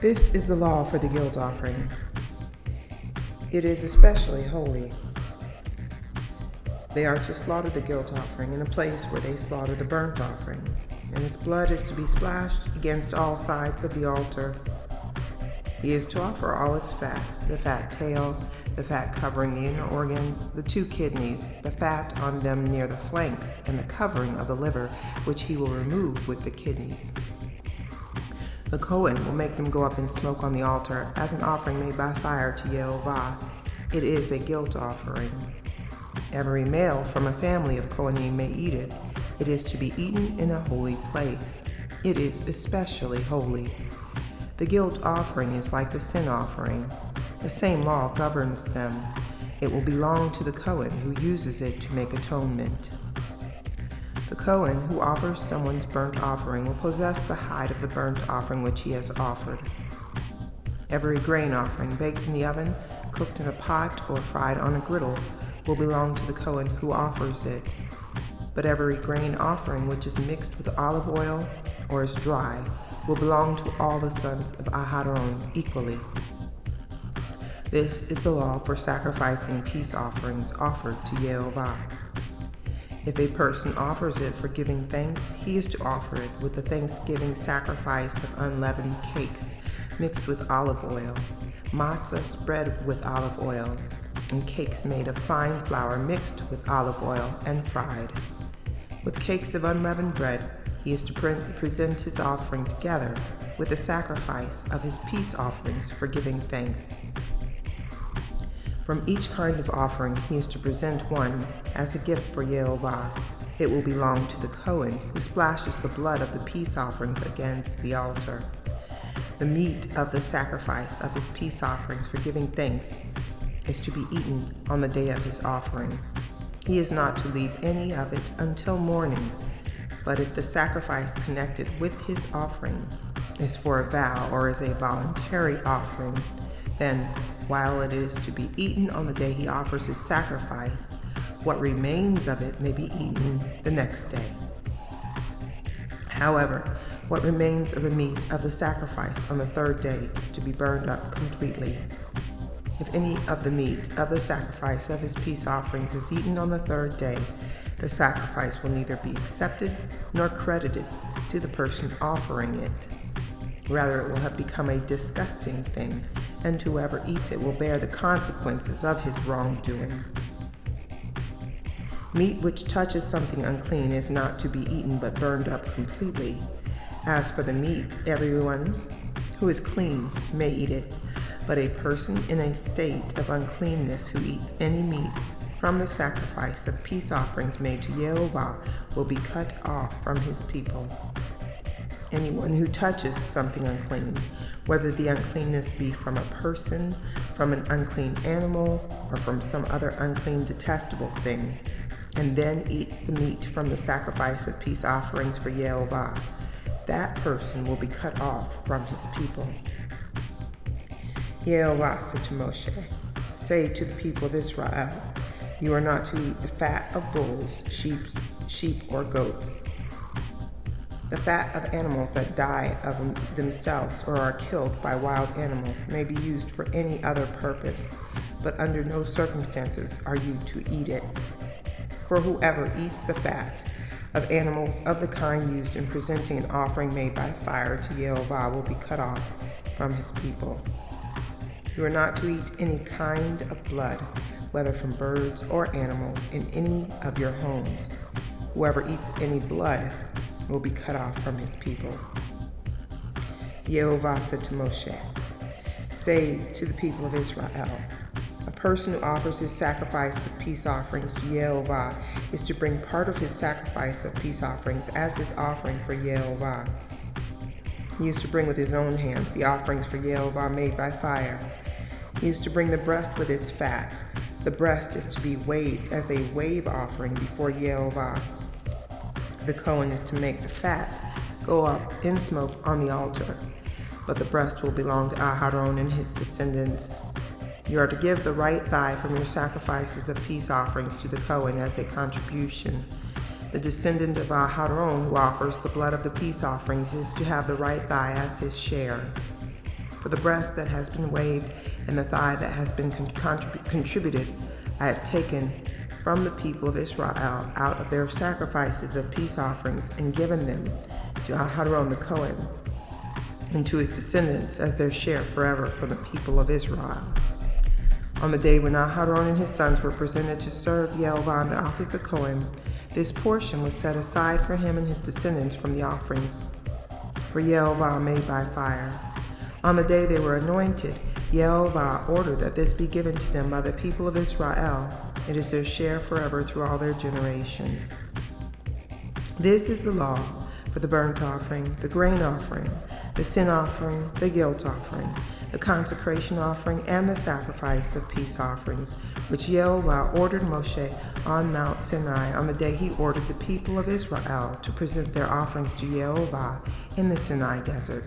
This is the law for the guilt offering. It is especially holy. They are to slaughter the guilt offering in the place where they slaughter the burnt offering, and its blood is to be splashed against all sides of the altar. He is to offer all its fat, the fat tail, the fat covering the inner organs, the 2 kidneys, the fat on them near the flanks, and the covering of the liver, which he will remove with the kidneys. The Kohen will make them go up in smoke on the altar as an offering made by fire to Yehovah. It is a guilt offering. Every male from a family of Kohanim may eat it. It is to be eaten in a holy place. It is especially holy. The guilt offering is like the sin offering. The same law governs them. It will belong to the Kohen who uses it to make atonement. The Kohen who offers someone's burnt offering will possess the hide of the burnt offering which he has offered. Every grain offering baked in the oven, cooked in a pot, or fried on a griddle will belong to the Kohen who offers it. But every grain offering which is mixed with olive oil or is dry will belong to all the sons of Aharon equally. This is the law for sacrificing peace offerings offered to Yehovah. If a person offers it for giving thanks, he is to offer it with the thanksgiving sacrifice of unleavened cakes mixed with olive oil, matzah spread with olive oil, and cakes made of fine flour mixed with olive oil and fried. With cakes of unleavened bread, he is to present his offering together with the sacrifice of his peace offerings for giving thanks. From each kind of offering, he is to present one as a gift for Yehovah. It will belong to the Kohen who splashes the blood of the peace offerings against the altar. The meat of the sacrifice of his peace offerings for giving thanks is to be eaten on the day of his offering. He is not to leave any of it until morning, but if the sacrifice connected with his offering is for a vow or is a voluntary offering, then while it is to be eaten on the day he offers his sacrifice, what remains of it may be eaten the next day. However, what remains of the meat of the sacrifice on the 3rd day is to be burned up completely. If any of the meat of the sacrifice of his peace offerings is eaten on the 3rd day, the sacrifice will neither be accepted nor credited to the person offering it. Rather, it will have become a disgusting thing, and whoever eats it will bear the consequences of his wrongdoing. Meat which touches something unclean is not to be eaten but burned up completely. As for the meat, everyone who is clean may eat it, but a person in a state of uncleanness who eats any meat from the sacrifice of peace offerings made to Yehovah will be cut off from his people. Anyone who touches something unclean, whether the uncleanness be from a person, from an unclean animal, or from some other unclean detestable thing, and then eats the meat from the sacrifice of peace offerings for Yehovah, that person will be cut off from his people. Yehovah said to Moshe, "Say to the people of Israel, you are not to eat the fat of bulls, sheep, or goats. The fat of animals that die of themselves or are killed by wild animals may be used for any other purpose, but under no circumstances are you to eat it. For whoever eats the fat of animals of the kind used in presenting an offering made by fire to Yehovah will be cut off from his people. You are not to eat any kind of blood, whether from birds or animals, in any of your homes. Whoever eats any blood will be cut off from his people." Yehovah said to Moshe, "Say to the people of Israel, a person who offers his sacrifice of peace offerings to Yehovah is to bring part of his sacrifice of peace offerings as his offering for Yehovah. He is to bring with his own hands the offerings for Yehovah made by fire. He is to bring the breast with its fat. The breast is to be waved as a wave offering before Yehovah. The Kohen is to make the fat go up in smoke on the altar, but the breast will belong to Aharon and his descendants. You are to give the right thigh from your sacrifices of peace offerings to the Kohen as a contribution. The descendant of Aharon who offers the blood of the peace offerings is to have the right thigh as his share. For the breast that has been waved and the thigh that has been contributed, I have taken from the people of Israel out of their sacrifices of peace offerings and given them to Aharon the Cohen and to his descendants as their share forever from the people of Israel. On the day when Aharon and his sons were presented to serve Yehovah in the office of Cohen, this portion was set aside for him and his descendants from the offerings for Yehovah made by fire. On the day they were anointed, Yehovah ordered that this be given to them by the people of Israel. It is their share forever through all their generations. This is the law for the burnt offering, the grain offering, the sin offering, the guilt offering, the consecration offering, and the sacrifice of peace offerings, which Yehovah ordered Moshe on Mount Sinai on the day he ordered the people of Israel to present their offerings to Yehovah in the Sinai desert.